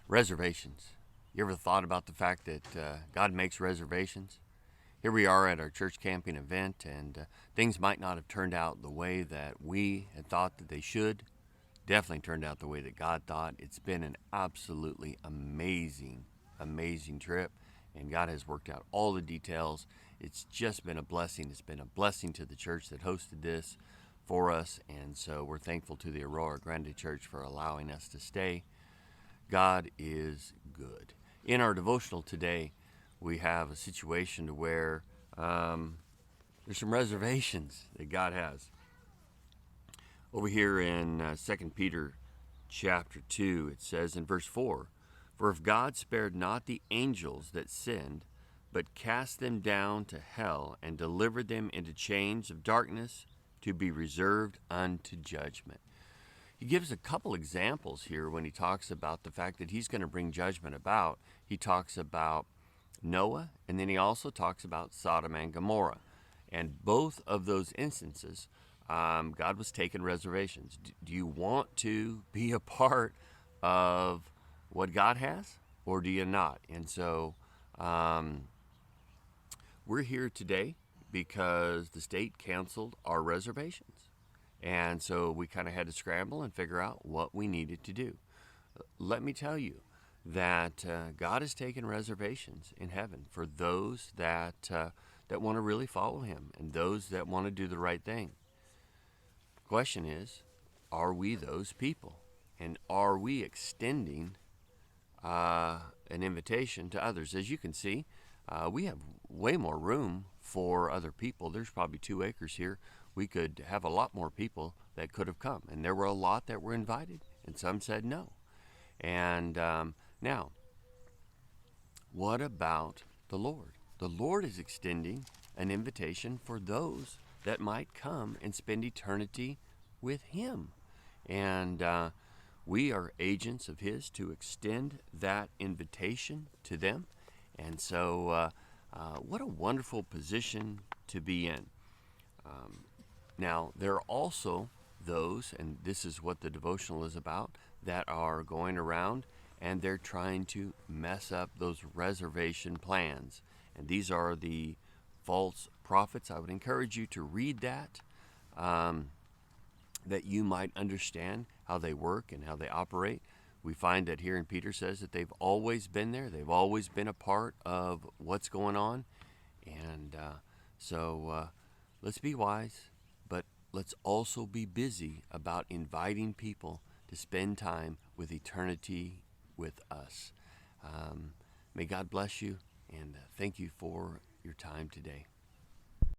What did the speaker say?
Reservations. You ever thought about the fact that God makes reservations? Here we are at our church camping event, and things might not have turned out the way that we had thought that they should. Definitely turned out the way that God thought. It's been an absolutely amazing trip, and God has worked out all the details. It's just been a blessing. It's been a blessing to the church that hosted this for us, and so we're thankful to the Aurora Grande Church for allowing us to stay. God is good. In our devotional today, we have a situation to where there's some reservations that God has. Over here in 2 Peter chapter 2, it says in verse 4, "For if God spared not the angels that sinned, but cast them down to hell and delivered them into chains of darkness to be reserved unto judgment." He gives a couple examples here when he talks about the fact that he's going to bring judgment about. He talks about Noah, and then he also talks about Sodom and Gomorrah. And both of those instances, God was taking reservations. Do you want to be a part of what God has, or do you not? And so we're here today because the state canceled our reservations. And so we kind of had to scramble and figure out what we needed to do. Let me tell you that God has taken reservations in heaven for those that want to really follow Him and those that want to do the right thing. The question is, are we those people? And are we extending an invitation to others? As you can see, we have way more room for other people. There's probably 2 acres here. We could have a lot more people that could have come. And there were a lot that were invited, and some said no. And now, what about the Lord? The Lord is extending an invitation for those that might come and spend eternity with Him. And we are agents of His to extend that invitation to them. And so what a wonderful position to be in. Now, there are also those, and this is what the devotional is about, that are going around and they're trying to mess up those reservation plans. And these are the false prophets. I would encourage you to read that, that you might understand how they work and how they operate. We find that here in Peter says that they've always been there. They've always been a part of what's going on. And so let's be wise, but let's also be busy about inviting people to spend time with eternity with us. May God bless you, and thank you for your time today.